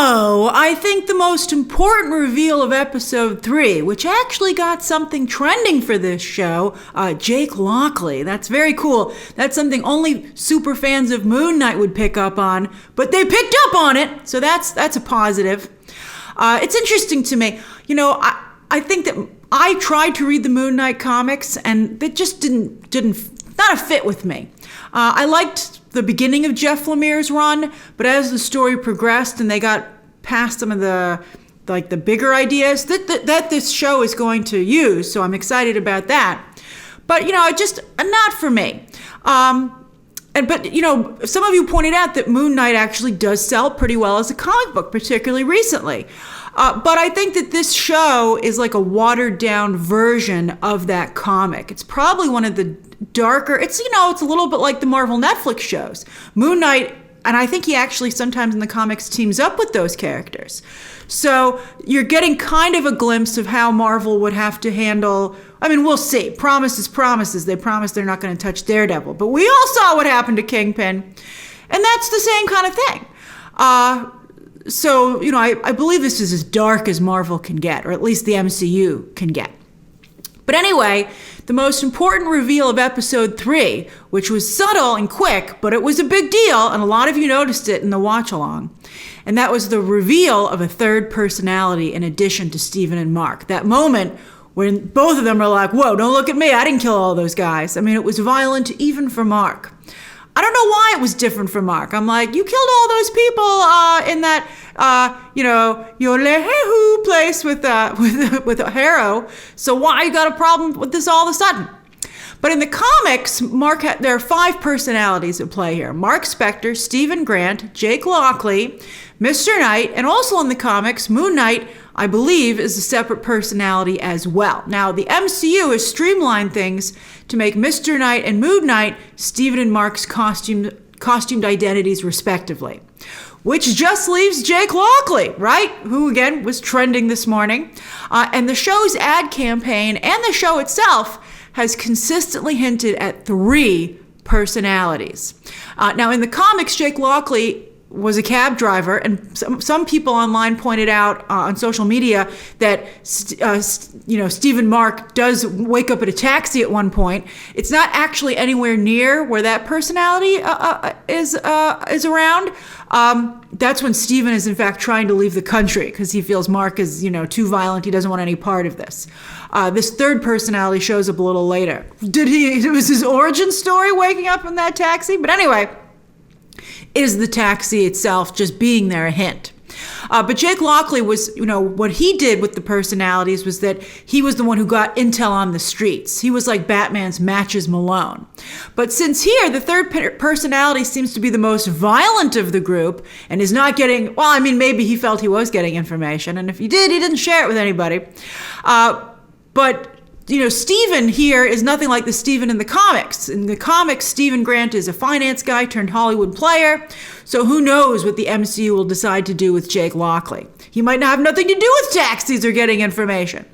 I think the most important reveal of episode 3, which actually got something trending for this show, Jake Lockley. That's very cool. That's something only super fans of Moon Knight would pick up on, but they picked up on it, so that's a positive. It's interesting to me. I think that I tried to read the Moon Knight comics, and it just didn't not a fit with me. I liked the beginning of Jeff Lemire's run, but as the story progressed and they got past some of the bigger ideas that this show is going to use, so I'm excited about that. But just not for me. But some of you pointed out that Moon Knight actually does sell pretty well as a comic book, particularly recently. But I think that this show is like a watered down version of that comic. It's probably one of the darker, it's a little bit like the Marvel Netflix shows. Moon Knight, and I think he actually sometimes in the comics teams up with those characters. So you're getting kind of a glimpse of how Marvel would have to handle, we'll see. Promises. They promise they're not going to touch Daredevil. But we all saw what happened to Kingpin. And that's the same kind of thing. So, I believe this is as dark as Marvel can get, or at least the MCU can get. But anyway, the most important reveal of episode 3, which was subtle and quick, but it was a big deal, and a lot of you noticed it in the watch-along, and that was the reveal of a third personality in addition to Steven and Marc. That moment when both of them are like, whoa, don't look at me, I didn't kill all those guys. It was violent even for Marc. I don't know why it was different for Marc. I'm like, you killed all those people in that, Yolehehu place with Harrow. So why you got a problem with this all of a sudden? But in the comics, there are 5 personalities at play here. Mark Spector, Stephen Grant, Jake Lockley, Mr. Knight, and also in the comics, Moon Knight, I believe, is a separate personality as well. Now, the MCU has streamlined things to make Mr. Knight and Moon Knight Stephen and Mark's costumed identities, respectively. Which just leaves Jake Lockley, right? Who, again, was trending this morning. And the show's ad campaign and the show itself has consistently hinted at 3 personalities. Now, in the comics, Jake Lockley was a cab driver, and some people online pointed out on social media that Stephen Marc does wake up at a taxi at one point. It's not actually anywhere near where that personality is around. That's when Stephen is in fact trying to leave the country because he feels Marc is too violent. He doesn't want any part of this. This third personality shows up a little later. It was his origin story waking up in that taxi? But anyway, is the taxi itself just being there a hint? But Jake Lockley was, what he did with the personalities was that he was the one who got intel on the streets. He was like Batman's Matches Malone. But since here, the third personality seems to be the most violent of the group and is not getting, maybe he felt he was getting information. And if he did, he didn't share it with anybody. But Stephen here is nothing like the Stephen in the comics. In the comics, Stephen Grant is a finance guy turned Hollywood player. So who knows what the MCU will decide to do with Jake Lockley. He might not have nothing to do with taxis or getting information.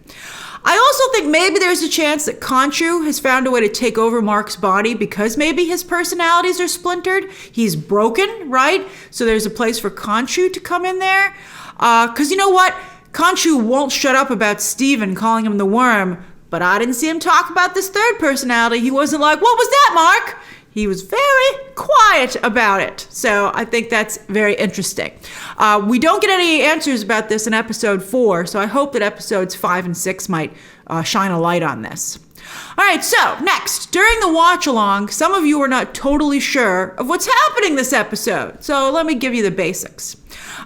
I also think maybe there's a chance that Khonshu has found a way to take over Mark's body because maybe his personalities are splintered. He's broken, right? So there's a place for Khonshu to come in there. Because you know what? Khonshu won't shut up about Stephen calling him the Worm. But I didn't see him talk about this third personality. He wasn't like, what was that, Marc? He was very quiet about it. So I think that's very interesting. We don't get any answers about this in episode 4, so I hope that episodes 5 and 6 might shine a light on this. All right, so next, during the watch-along, some of you are not totally sure of what's happening this episode. So let me give you the basics.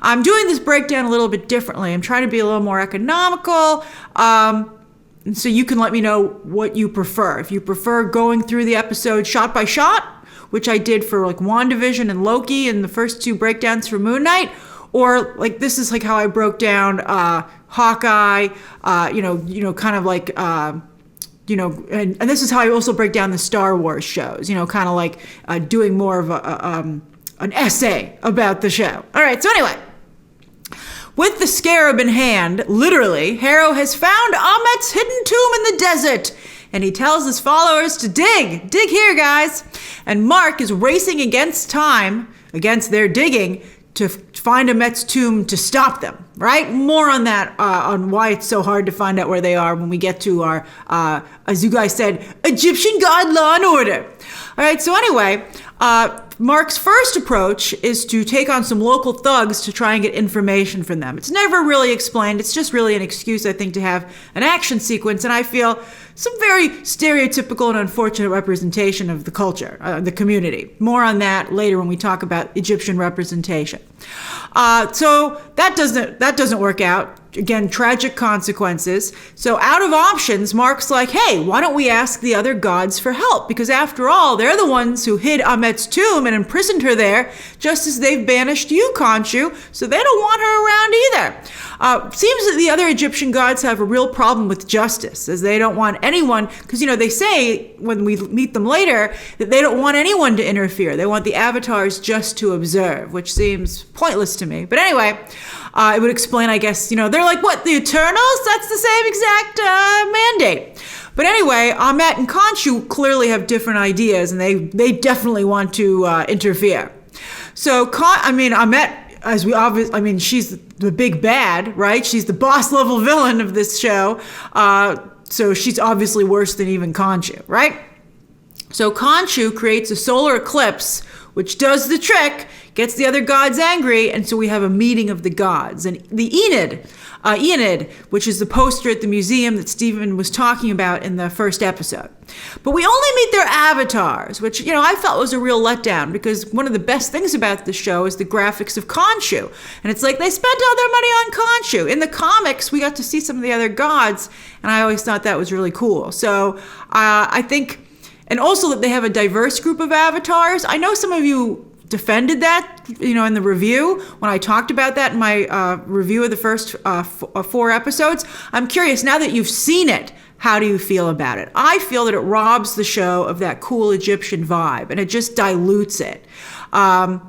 I'm doing this breakdown a little bit differently. I'm trying to be a little more economical. So you can let me know what you prefer. If you prefer going through the episode shot by shot, which I did for like WandaVision and Loki and the first 2 breakdowns for Moon Knight, or like this is like how I broke down Hawkeye, kind of like, and this is how I also break down the Star Wars shows, kind of like doing more of an essay about the show. All right, so anyway. With the scarab in hand, literally, Harrow has found Amit's hidden tomb in the desert, and he tells his followers to dig. Dig here, guys. And Marc is racing against time, against their digging, to find Amet's tomb to stop them, right? More on that, on why it's so hard to find out where they are when we get to our, as you guys said, Egyptian God law and order. All right, so anyway, Marc's first approach is to take on some local thugs to try and get information from them. It's never really explained. It's just really an excuse, I think, to have an action sequence, and I feel some very stereotypical and unfortunate representation of the culture, the community. More on that later when we talk about Egyptian representation. So that doesn't work out. Again, tragic consequences. So out of options, Marc's like, hey, why don't we ask the other gods for help? Because after all, they're the ones who hid Amet's tomb and imprisoned her there, just as they've banished you, Khonshu, so they don't want her around either. Seems that the other Egyptian gods have a real problem with justice, as they don't want anyone, because, they say when we meet them later that they don't want anyone to interfere. They want the avatars just to observe, which seems pointless to me. But anyway, it would explain, I guess, they're like, what, the Eternals? That's the same exact mandate. But anyway, Amet and Khonshu clearly have different ideas, and they definitely want to interfere. So, Amet, she's the big bad, right? She's the boss level villain of this show. So she's obviously worse than even Khonshu, right? So Khonshu creates a solar eclipse, which does the trick, gets the other gods angry, and so we have a meeting of the gods. And the Enid, which is the poster at the museum that Stephen was talking about in the first episode. But we only meet their avatars, which, I felt was a real letdown, because one of the best things about the show is the graphics of Khonshu. And it's like they spent all their money on Khonshu. In the comics, we got to see some of the other gods, and I always thought that was really cool. So I think, and also that they have a diverse group of avatars. I know some of you defended that, in the review, when I talked about that in my review of the first 4 episodes. I'm curious, now that you've seen it, how do you feel about it? I feel that it robs the show of that cool Egyptian vibe, and it just dilutes it. I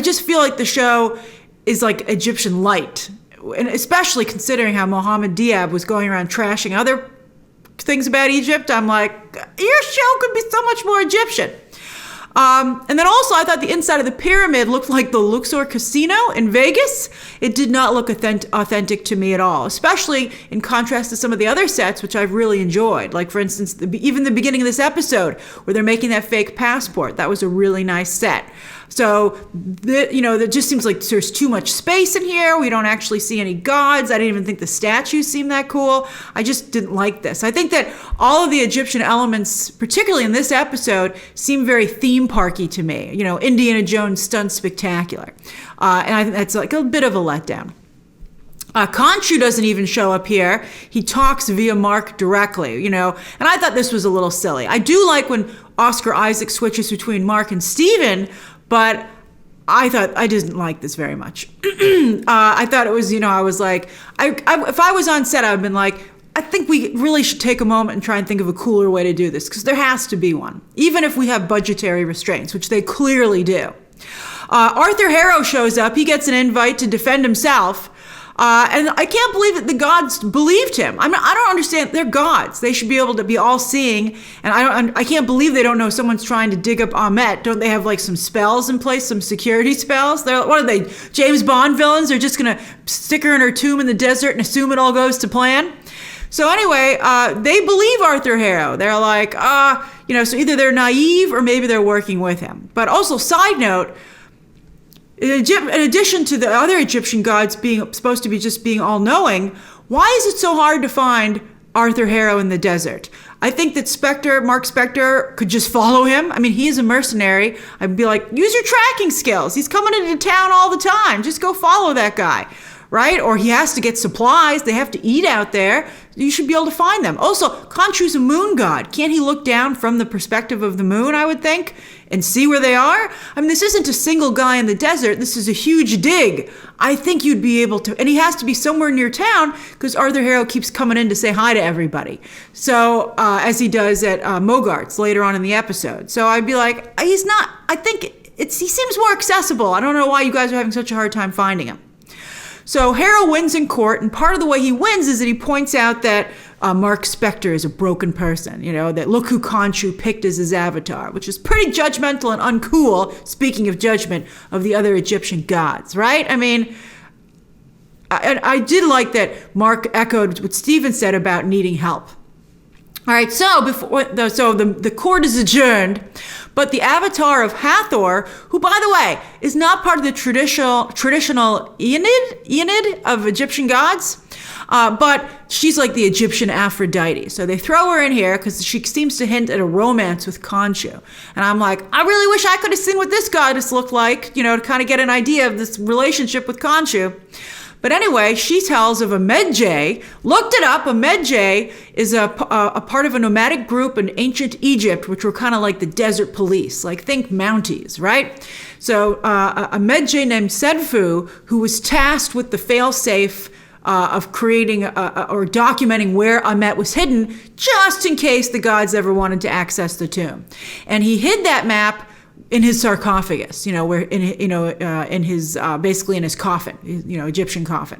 just feel like the show is like Egyptian light, and especially considering how Mohammed Diab was going around trashing other things about Egypt. I'm like, your show could be so much more Egyptian. And then also, I thought the inside of the pyramid looked like the Luxor Casino in Vegas. It did not look authentic to me at all, especially in contrast to some of the other sets, which I've really enjoyed. Like, for instance, even the beginning of this episode, where they're making that fake passport. That was a really nice set. So, that just seems like there's too much space in here. We don't actually see any gods. I didn't even think the statues seemed that cool. I just didn't like this. I think that all of the Egyptian elements, particularly in this episode, seem very theme parky to me. Indiana Jones Stunt Spectacular. And I think that's like a bit of a letdown. Khonshu doesn't even show up here. He talks via Marc directly, and I thought this was a little silly. I do like when Oscar Isaac switches between Marc and Steven, but I didn't like this very much. I thought it was, I was like, if I was on set, I'd been like, I think we really should take a moment and try and think of a cooler way to do this, because there has to be one, even if we have budgetary restraints, which they clearly do. Arthur Harrow shows up. He gets an invite to defend himself. And I can't believe that the gods believed him. I don't understand. They're gods. They should be able to be all-seeing. And I can't believe they don't know someone's trying to dig up Amet. Don't they have like some spells in place, some security spells? What are they, James Bond villains? They're just going to stick her in her tomb in the desert and assume it all goes to plan? So anyway, they believe Arthur Harrow. They're like, so either they're naive or maybe they're working with him. But also, side note, in addition to the other Egyptian gods being supposed to be just being all-knowing, why is it so hard to find Arthur Harrow in the desert? I think that Marc Spector could just follow him. I mean, he's a mercenary. I'd be like, use your tracking skills. He's coming into town all the time. Just go follow that guy, right? Or he has to get supplies. They have to eat out there. You should be able to find them. Also, Khonshu's a moon god. Can't he look down from the perspective of the moon, I would think, and see where they are? I mean, this isn't a single guy in the desert. This is a huge dig. I think you'd be able to, and he has to be somewhere near town because Arthur Harrow keeps coming in to say hi to everybody. So, as he does at Mogart's later on in the episode. So I'd be like, he's not, I think he seems more accessible. I don't know why you guys are having such a hard time finding him. So Harrow wins in court, and part of the way he wins is that he points out that Marc Spector is a broken person, that look who Khonshu picked as his avatar, which is pretty judgmental and uncool, speaking of judgment, of the other Egyptian gods, right? I mean, I did like that Marc echoed what Stephen said about needing help. All right, so the court is adjourned, but the avatar of Hathor, who, by the way, is not part of the traditional Aeonid of Egyptian gods, but she's like the Egyptian Aphrodite. So they throw her in here because she seems to hint at a romance with Khonshu. And I'm like, I really wish I could have seen what this goddess looked like, to kind of get an idea of this relationship with Khonshu. But anyway, she tells of a Medjay. Looked it up. A Medjay is a part of a nomadic group in ancient Egypt, which were kind of like the desert police, like think Mounties, right? So a Medjay named Sedfu, who was tasked with the fail-safe of creating or documenting where Amet was hidden, just in case the gods ever wanted to access the tomb. And he hid that map in his sarcophagus, where in his basically in his coffin, Egyptian coffin.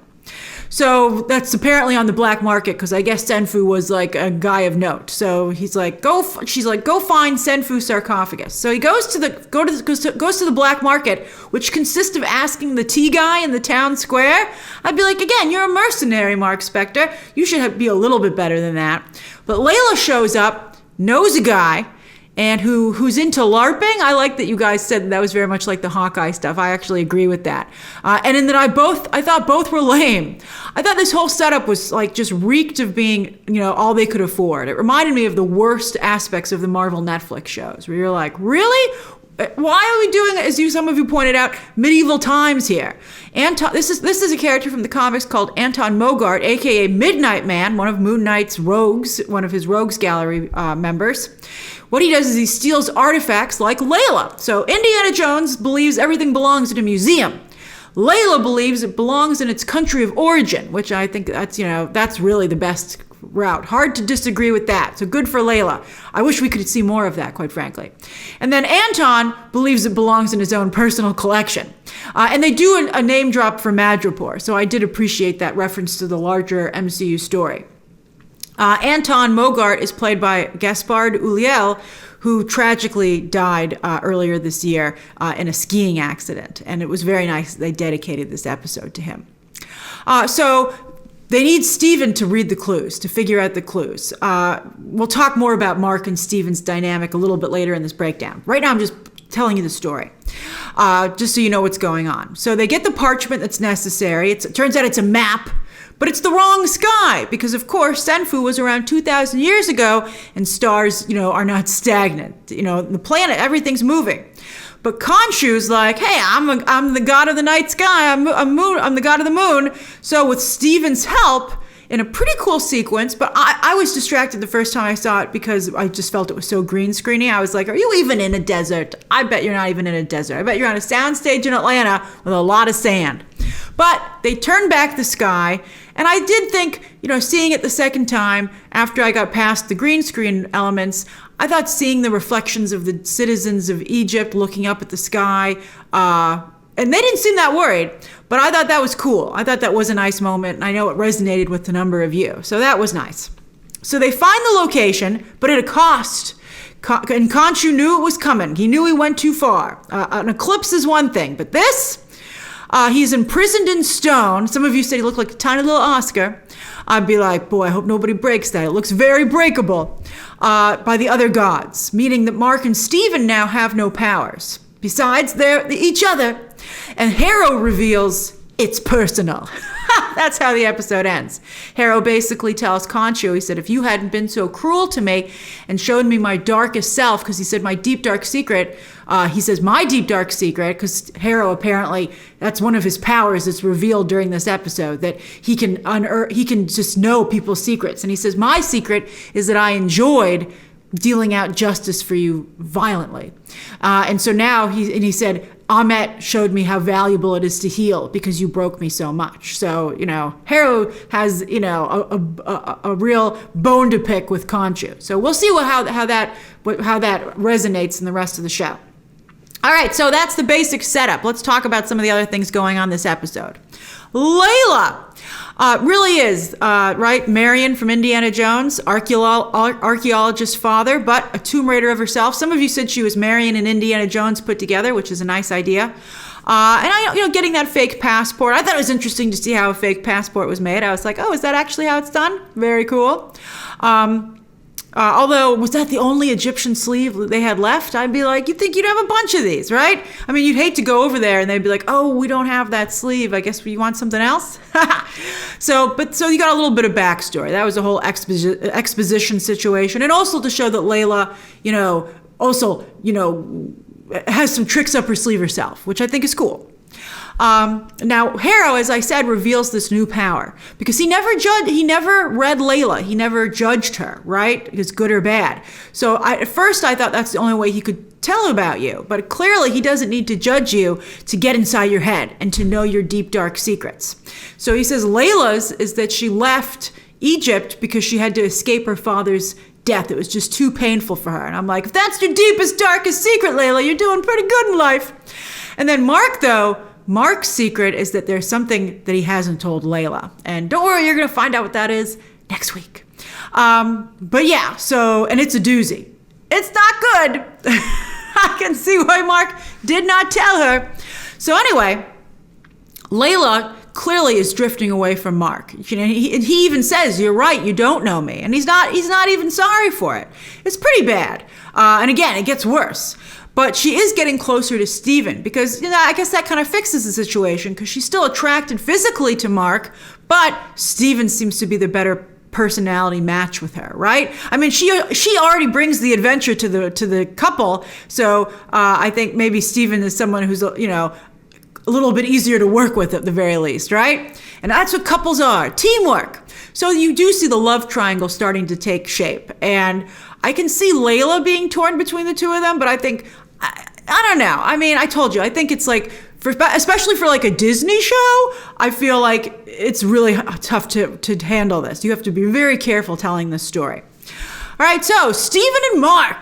So that's apparently on the black market because I guess Senfu was like a guy of note. So she's like, go find Senfu's sarcophagus. So he goes to the black market, which consists of asking the tea guy in the town square. I'd be like, again, you're a mercenary, Marc Spector. You should be a little bit better than that. But Layla shows up, knows a guy, and who's into LARPing. I like that you guys said that was very much like the Hawkeye stuff. I actually agree with that. And in that I thought both were lame. I thought this whole setup was like just reeked of being, all they could afford. It reminded me of the worst aspects of the Marvel Netflix shows, where you're like, really? Why are we doing, as some of you pointed out, medieval times here? This is a character from the comics called Anton Mogart, aka Midnight Man, one of Moon Knight's rogues, one of his rogues gallery members. What he does is he steals artifacts like Layla. So Indiana Jones believes everything belongs in a museum. Layla believes it belongs in its country of origin, which I think that's really the best route. Hard to disagree with that. So good for Layla. I wish we could see more of that, quite frankly. And then Anton believes it belongs in his own personal collection. And they do a name drop for Madripoor. So I did appreciate that reference to the larger MCU story. Anton Mogart is played by Gaspard Ulliel, who tragically died earlier this year in a skiing accident. And it was very nice that they dedicated this episode to him. So they need Stephen to read the clues, to figure out the clues. We'll talk more about Marc and Stephen's dynamic a little bit later in this breakdown. Right now, I'm just telling you the story, just so you know what's going on. So they get the parchment that's necessary. It turns out it's a map, but it's the wrong sky because, of course, Senfu was around 2,000 years ago, and stars, are not stagnant. The planet, everything's moving. But Khonshu's like, hey, I'm the god of the night sky. I'm the god of the moon. So with Stephen's help, in a pretty cool sequence, but I was distracted the first time I saw it because I just felt it was so green screeny. I was like, are you even in a desert? I bet you're not even in a desert. I bet you're on a soundstage in Atlanta with a lot of sand. But they turned back the sky, and I did think, seeing it the second time after I got past the green screen elements, I thought seeing the reflections of the citizens of Egypt looking up at the sky, and they didn't seem that worried, but I thought that was cool. I thought that was a nice moment, and I know it resonated with a number of you. So that was nice. So they find the location, but at a cost. And Khonshu knew it was coming. He knew he went too far. An eclipse is one thing, but this, he's imprisoned in stone. Some of you said he looked like a tiny little Oscar. I'd be like, boy, I hope nobody breaks that. It looks very breakable by the other gods, meaning that Marc and Stephen now have no powers. Besides, they're each other. And Harrow reveals it's personal. That's how the episode ends. Harrow basically tells Khonshu, he said, if you hadn't been so cruel to me and shown me my darkest self, because he said my deep, dark secret, he says my deep, dark secret, because Harrow apparently, that's one of his powers that's revealed during this episode, that he can just know people's secrets. And he says, my secret is that I enjoyed dealing out justice for you violently. And so now he said, Amet showed me how valuable it is to heal because you broke me so much. So, Harrow has, a real bone to pick with Khonshu. So we'll see how that resonates in the rest of the show. All right, so that's the basic setup. Let's talk about some of the other things going on this episode. Layla. Really is, right? Marion from Indiana Jones, archaeologist's father, but a Tomb Raider of herself. Some of you said she was Marion and Indiana Jones put together, which is a nice idea. And getting that fake passport, I thought it was interesting to see how a fake passport was made. I was like, oh, is that actually how it's done? Very cool. Although, was that the only Egyptian sleeve they had left? I'd be like, you'd think you'd have a bunch of these, right? I mean, you'd hate to go over there and they'd be like, oh, we don't have that sleeve. I guess you want something else? So you got a little bit of backstory. That was a whole exposition situation. And also to show that Layla, has some tricks up her sleeve herself, which I think is cool. Now Harrow, as I said, reveals this new power because he never read Layla. He never judged her, right? It's good or bad. So at first I thought that's the only way he could tell about you, but clearly he doesn't need to judge you to get inside your head and to know your deep, dark secrets. So he says Layla's is that she left Egypt because she had to escape her father's death. It was just too painful for her. And I'm like, if that's your deepest, darkest secret, Layla, you're doing pretty good in life. And then Marc's secret is that there's something that he hasn't told Layla. And don't worry, you're going to find out what that is next week. But yeah, and it's a doozy. It's not good. I can see why Marc did not tell her. So anyway, Layla clearly is drifting away from Marc. He even says, you're right, you don't know me. And he's not even sorry for it. It's pretty bad. And again, it gets worse. But she is getting closer to Steven because, I guess that kind of fixes the situation because she's still attracted physically to Marc, but Steven seems to be the better personality match with her, right? I mean, she already brings the adventure to the couple. So I think maybe Steven is someone who's, a little bit easier to work with at the very least, right? And that's what couples are, teamwork. So you do see the love triangle starting to take shape. And I can see Layla being torn between the two of them, but I think, I don't know. I mean, I told you, I think it's like, especially for like a Disney show, I feel like it's really tough to handle this. You have to be very careful telling this story. All right, so Steven and Marc.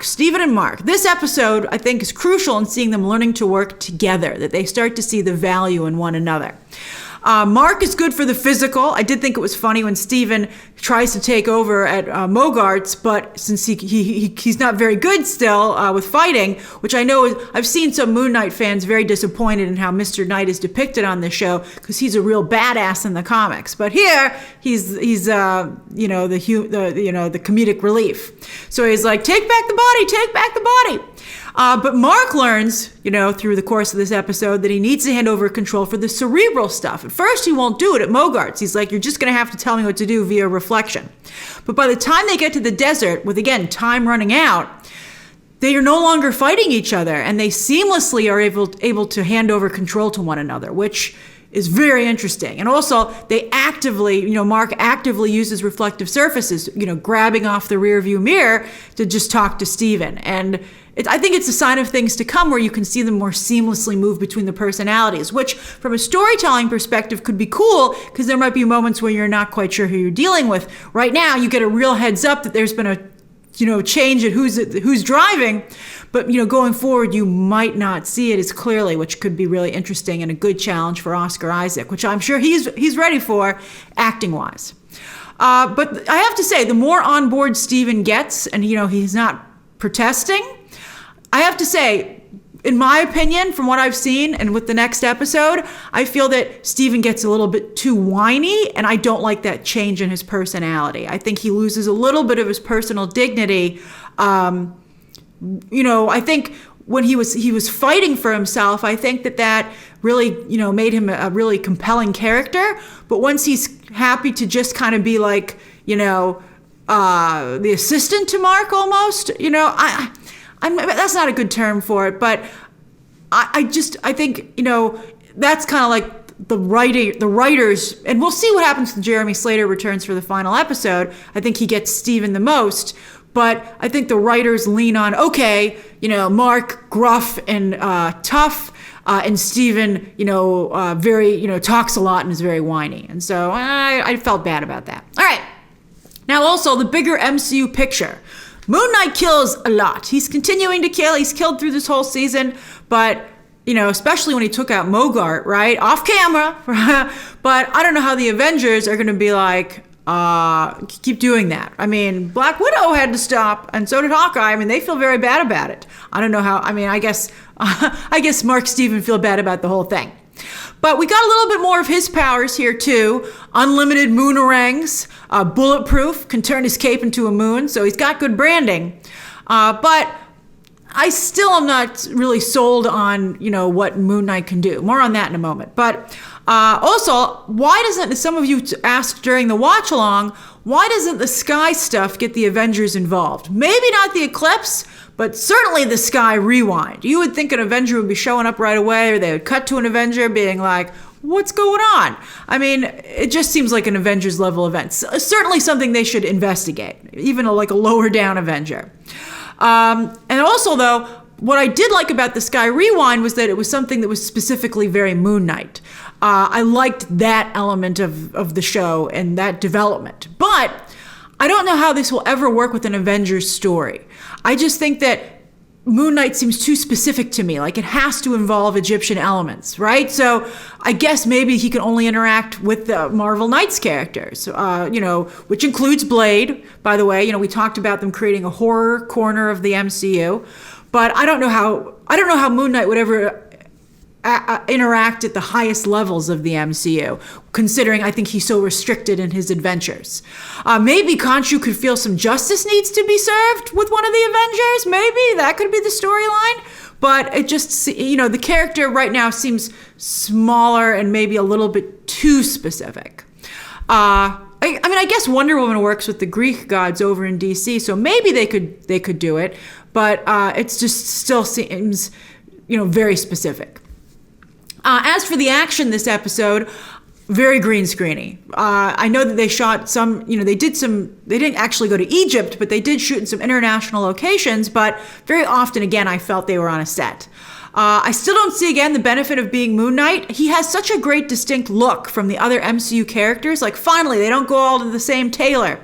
This episode, I think, is crucial in seeing them learning to work together, that they start to see the value in one another. Marc is good for the physical. I did think it was funny when Steven tries to take over at Mogart's, but since he's not very good still with fighting, which I know I've seen some Moon Knight fans very disappointed in how Mr. Knight is depicted on this show because he's a real badass in the comics. But here he's the comedic relief. So he's like, take back the body. But Marc learns, through the course of this episode that he needs to hand over control for the cerebral stuff. At first, he won't do it at Mogart's. He's like, you're just going to have to tell me what to do via reflection. But by the time they get to the desert, with, again, time running out, they are no longer fighting each other, and they seamlessly are able to hand over control to one another, which is very interesting. And also, they actively, Marc actively uses reflective surfaces, grabbing off the rear view mirror to just talk to Steven. And I think it's a sign of things to come where you can see them more seamlessly move between the personalities, which from a storytelling perspective could be cool because there might be moments where you're not quite sure who you're dealing with. Right now, you get a real heads up that there's been a change at who's driving, but going forward, you might not see it as clearly, which could be really interesting and a good challenge for Oscar Isaac, which I'm sure he's ready for acting wise. But I have to say, the more on board Steven gets, and he's not protesting, I have to say, in my opinion, from what I've seen and with the next episode, I feel that Steven gets a little bit too whiny, and I don't like that change in his personality. I think he loses a little bit of his personal dignity. I think when he was fighting for himself, I think that really, made him a really compelling character. But once he's happy to just kind of be like, the assistant to Marc almost, that's not a good term for it, but I think, that's kind of like the writers, and we'll see what happens when Jeremy Slater returns for the final episode. I think he gets Steven the most, but I think the writers lean on, Marc gruff and tough, and Steven, very, talks a lot and is very whiny. And so I felt bad about that. All right. Now also the bigger MCU picture. Moon Knight kills a lot. He's continuing to kill. He's killed through this whole season, but especially when he took out Mogart, right? Off camera. But I don't know how the Avengers are going to be like, keep doing that. I mean, Black Widow had to stop, and so did Hawkeye. I mean, they feel very bad about it. I don't know how. I mean, I guess Marc Steven feel bad about the whole thing. But we got a little bit more of his powers here too. Unlimited moonarangs, bulletproof, can turn his cape into a moon. So he's got good branding. But I still am not really sold on, what Moon Knight can do. More on that in a moment. But also, why doesn't, some of you asked during the watch along, why doesn't the Sky stuff get the Avengers involved? Maybe not the Eclipse, but certainly the Sky Rewind. You would think an Avenger would be showing up right away, or they would cut to an Avenger being like, what's going on? I mean, it just seems like an Avengers level event. Certainly something they should investigate, even like a lower down Avenger. And also, though, what I did like about the Sky Rewind was that it was something that was specifically very Moon Knight. I liked that element of the show and that development. But I don't know how this will ever work with an Avengers story. I just think that Moon Knight seems too specific to me. Like, it has to involve Egyptian elements, right? So I guess maybe he can only interact with the Marvel Knights characters, which includes Blade, by the way. We talked about them creating a horror corner of the MCU. But I don't know how Moon Knight would ever interact at the highest levels of the MCU, considering I think he's so restricted in his adventures. Maybe Khonshu could feel some justice needs to be served with one of the Avengers. Maybe that could be the storyline. But it just, the character right now seems smaller and maybe a little bit too specific. I guess Wonder Woman works with the Greek gods over in DC, so maybe they could do it. But it just still seems, very specific. As for the action this episode, very green screeny. I know that they shot some, they didn't actually go to Egypt, but they did shoot in some international locations, but very often, again, I felt they were on a set. I still don't see, again, the benefit of being Moon Knight. He has such a great distinct look from the other MCU characters. Like, finally, they don't go all to the same tailor.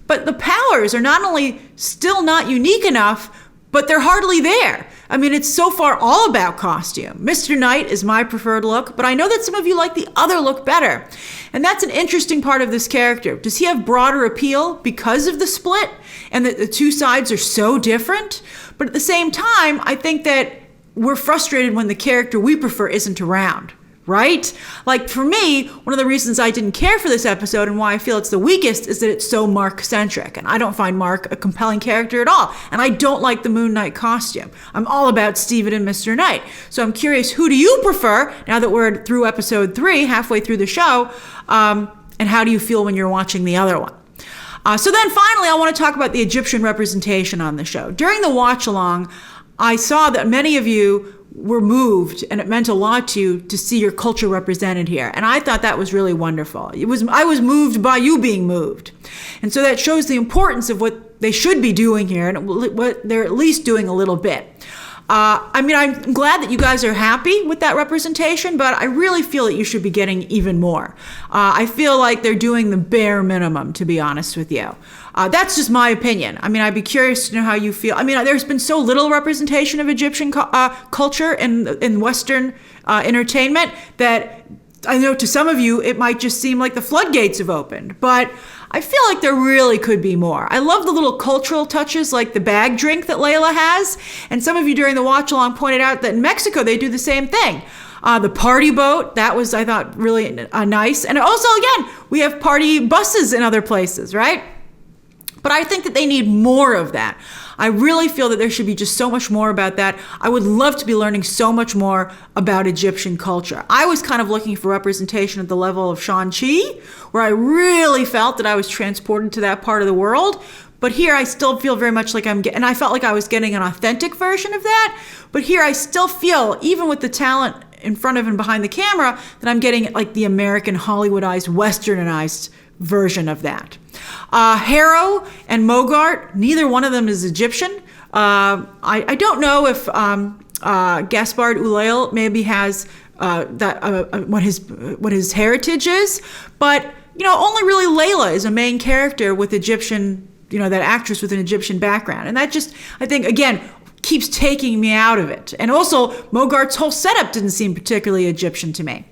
But the powers are not only still not unique enough, but they're hardly there. I mean, it's so far all about costume. Mr. Knight is my preferred look, but I know that some of you like the other look better. And that's an interesting part of this character. Does he have broader appeal because of the split and that the two sides are so different? But at the same time, I think that we're frustrated when the character we prefer isn't around. Right? Like, for me, one of the reasons I didn't care for this episode and why I feel it's the weakest is that it's so Marc-centric. And I don't find Marc a compelling character at all. And I don't like the Moon Knight costume. I'm all about Steven and Mr. Knight. So I'm curious, who do you prefer now that we're through episode 3, halfway through the show? And how do you feel when you're watching the other one? So then finally, I want to talk about the Egyptian representation on the show. During the watch along, I saw that many of you were moved, and it meant a lot to you to see your culture represented here. And I thought that was really wonderful. I was moved by you being moved. And so that shows the importance of what they should be doing here and what they're at least doing a little bit. I'm glad that you guys are happy with that representation, but I really feel that you should be getting even more. I feel like they're doing the bare minimum, to be honest with you. That's just my opinion. I'd be curious to know how you feel. There's been so little representation of Egyptian culture in Western entertainment that I know to some of you it might just seem like the floodgates have opened, but I feel like there really could be more. I love the little cultural touches like the bag drink that Layla has, and some of you during the watch along pointed out that in Mexico they do the same thing. The party boat, that was, I thought, really nice. And also, again, we have party buses in other places, right? But I think that they need more of that. I really feel that there should be just so much more about that. I would love to be learning so much more about Egyptian culture. I was kind of looking for representation at the level of Shang-Chi, where I really felt that I was transported to that part of the world. But here I still feel very much like and I felt like I was getting an authentic version of that. But here I still feel, even with the talent in front of and behind the camera, that I'm getting like the American Hollywoodized, Westernized version of that. Harrow and Mogart, neither one of them is Egyptian. I don't know if Gaspard Ulliel maybe has what his heritage is, but only really Layla is a main character with Egyptian, that actress with an Egyptian background, and that just, I think, again, keeps taking me out of it. And also, Mogart's whole setup didn't seem particularly Egyptian to me.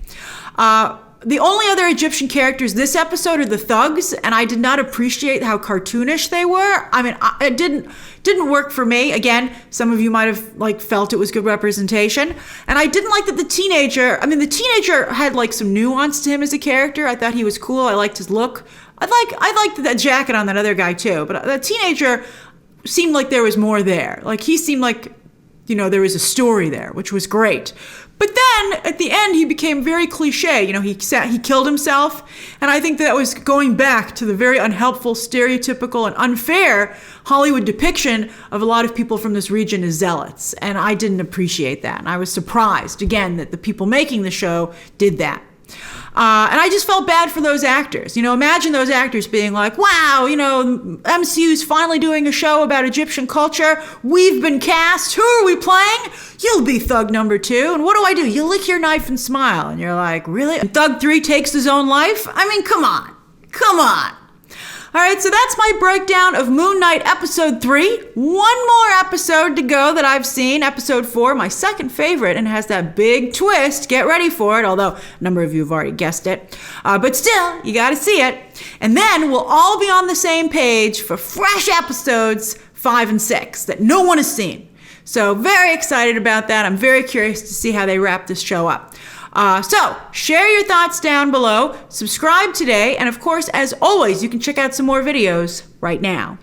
The only other Egyptian characters this episode are the thugs, and I did not appreciate how cartoonish they were. I mean, it didn't work for me. Again, some of you might have felt it was good representation, and I didn't like that the teenager had some nuance to him as a character. I thought he was cool. I liked his look. I liked that jacket on that other guy too, but the teenager seemed like there was more there. He seemed like, there was a story there, which was great. But then at the end, he became very cliche. He killed himself. And I think that was going back to the very unhelpful, stereotypical, and unfair Hollywood depiction of a lot of people from this region as zealots. And I didn't appreciate that. And I was surprised, again, that the people making the show did that. And I just felt bad for those actors. Imagine those actors being like, wow, MCU's finally doing a show about Egyptian culture. We've been cast. Who are we playing? You'll be Thug number 2. And what do? You lick your knife and smile. And you're like, really? And Thug 3 takes his own life? I mean, come on. Come on. All right, so that's my breakdown of Moon Knight episode 3. One more episode to go that I've seen, episode 4, my second favorite, and has that big twist. Get ready for it, although a number of you have already guessed it. But still, you got to see it. And then we'll all be on the same page for fresh episodes 5 and 6 that no one has seen. So very excited about that. I'm very curious to see how they wrap this show up. So share your thoughts down below, subscribe today, and of course, as always, you can check out some more videos right now.